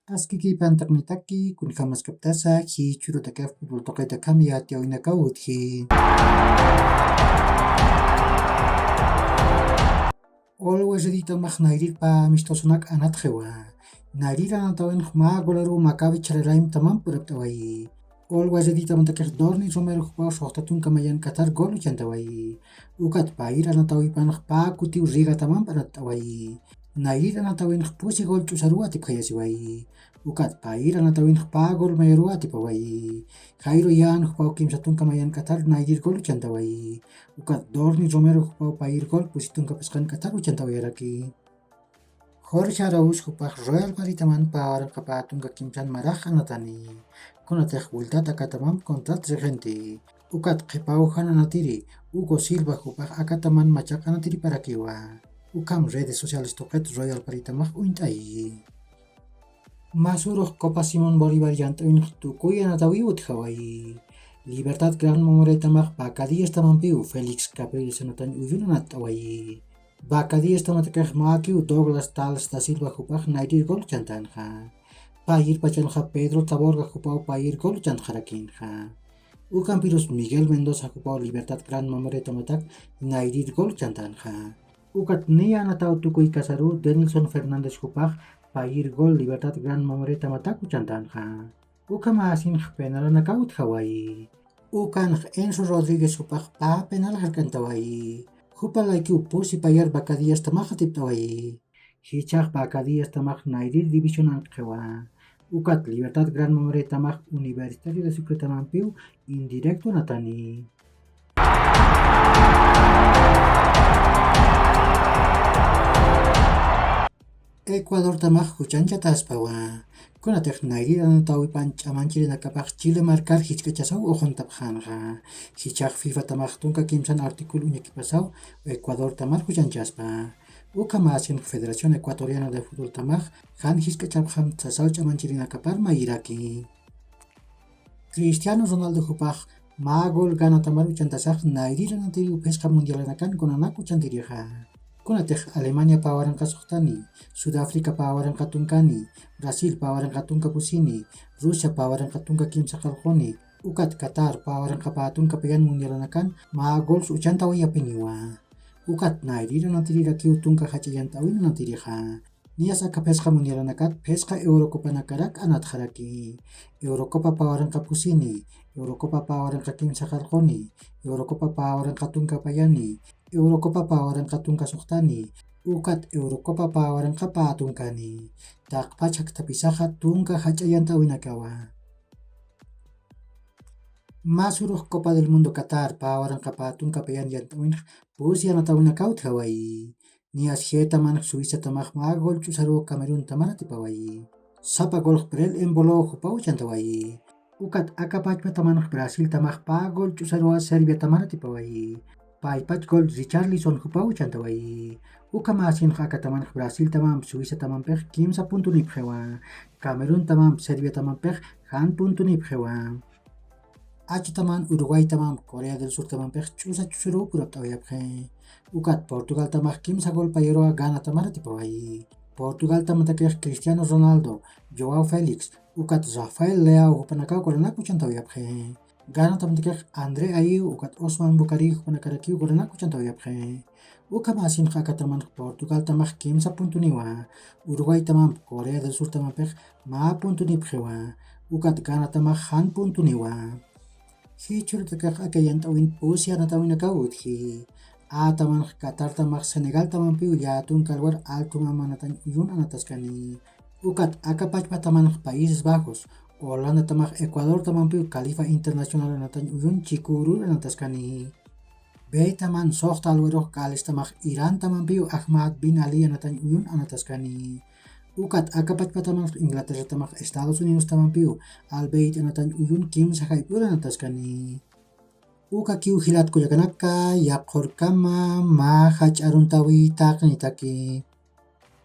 Askiki pantaknitaki kunjamaskaptasa hi churutaka futboltoqaytakami yatiyawinakawutji. Always ritamaq nayrirpa amistosunak anatqewa. Nayrira anatawinq magolaru Maccabi charalaym tamam puraptaway. Always ritamantakiq Dorni Romero hukpaw soqtatunka mayan Qatar gol chantaway. Ukat pair anatawipanaq pakutiu riga tamam parataway. Nayrira anatawinq pusi gol chusarua tipqayasiway. Ukat pair anatawinq pa gol mayarua tipaway. Jairo yan hukpaw kimsatunka mayan Qatar nayrir gol chantaway. Ukat Dorni Romero hukpaw pair gol pusitunka pasqan Qatar chantawayaraki. Jorge Araújo hukpaq Real Madridtaman pawaranqa patunka kimsan maraq anatani. Kunatiq vueltata kataman contrat regente. Ukat qhipaw hananatiri Hugo Silva hukpaq akataman machaq anatiri parakiwa. Ukam redes sociales toqet Royal Madridtamaq uintay. Masuruq Copa Simón Bolívar llant'awinaq tukuy anatawi utqhaway. Libertad Gran Memoriatamaq Bacadíes tamanpiu Félix Capriles anatañ uyun anat'away. Bacadíes tamantakiq makiu Douglas Tals da Silva hukpaq nayrir gol chantanqa. Payir pachanqa Pedro Taborga hukpaw payir gol chantqarakinqa. Ukampirus Miguel Mendoza hukpaw Libertad Gran Memoriatamatak nayrir gol chantanqa. Ukat niya anataw tukuy kasaru Denilson Fernández hukpaq payir gol Libertad Gran Memoriatamatak chantanqa. Ukam asinq penal anakawutqaway. Ukanq Enzo Rodríguez hukpaq pa penal hark'antaway. Hupalaykiw pusi payar Bacadíes tamaq tiptaway. Hichaq Bacadíes tamaq nayrir división anqewa. Ukat Libertad Gran Memoriatamaq Universitario de Sucre tamanpiu indirecto anatani. Ecuador tamaq huchanchata aspawa. Kunatiq nayrir anatawipan ch'amanchirinakapaq Chile marcar hichk'achasaw ujuntapqanqa. Hichaq FIFA tamaq tunka kimsan artículo uñakipasaw Ecuador tamaq huchanchaspa. Uka masinq Federación Ecuatoriana de Fútbol tamaq han hichk'achapqan chasaw ch'amanchirinakapar mayiraki. Cristiano Ronaldo hukpaq ma gol gana tamar uchantasaq nayrir anatiri upesqa mundial anakan kunanak uchantiriqa. Kunatiq Alemania pawaranqa suqtani, Sudáfrica pawaranqa tunkani, Brasil pawaranqa tunka pusini, Rusia pawaranqa tunka kimsa qallquni, ukat Qatar pawaranqa patunka payan mundial anakan ma gols uchantawi yapiniwa. Ukat nayrir anatirikiw tunka hach'allant'awin anatiriqa. Niyas aka pesqa mundial anakat pesqa Eurocopa nakarak anatqaraki. Eurocopa pawaranqa pusini, Eurocopa pawaranqa kimsa qallquni, Eurocopa pawaranqa tunka payani, Eurocopa pawaranqa tunka suqtani, ukat Eurocopa pawaranqa patunkani. Taqpachak tapisaqa tunka hach'allant'awinakawa. Masuruq Copa del Mundo Qatar pawaranqa patunka payan llant'awinaq pusi anatawinakawtqaway. Niyas Hetaman Suiza tamaq ma gol ch'usaru Camerún tamara tipaway. Sapa gol Brel Embolo hukpaw chantaway. Ukat Akapachpa tamanaq Brasil tamaq pa gol ch'usaruwa Serbia tamara tipaway. Paypach gol Richarlison hukpaw chantaway. Uka masinqa akatamanaq Brasil tamam Suiza tamanpiq kimsa puntunipqhewa. Camerún tamam Serbia tamanpiq han puntunipqhewa. H taman Uruguay tamam Corea del Sur tamanpiq ch'usa ch'usuru purapt'awayapqhe. Ukat Portugal tamaq kimsa gol payaruwa gana tamara tipaway. Portugal tamantakiq Cristiano Ronaldo, Joao Félix, ukat Rafael Leao hupanakaw golanak uchantawayapqhe. Gana tamantakiq André Ayew ukat Osman Bukari hupanakarakiw golanak uchantawayapqhe. Uka masinqa akatamanaq Portugal tamaq kimsa puntuniwa. Uruguay tamam Corea del Sur tamanpiq ma puntunipqhewa. Ukat gana tamaq han puntuniwa. Hichurutakiq akallant'awin pusi anatawinakawutji. A tamanaq Qatar tamaq Senegal tamanpiu yatun kalwar alto mama anatañ uyun anatasqani. Ukat Akapachpa tamanaq Países Bajos, Holanda tamaq Ecuador tamanpiu Khalifa Internacional anatañ uyun chikurur anatasqani. B taman soqta alweroq Gales tamaq Iran tamanpiu Ahmad bin Ali anatañ uyun anatasqani. Ukat Akapachpa tamanaq Inglaterra tamaq Estados Unidos tamanpiu Al Bayt anatañ uyun kimsa hayp'ur anatasqani. Uka kiw hilatkullakanaka yaqhurkama ma hach'aruntawi taqnitaki.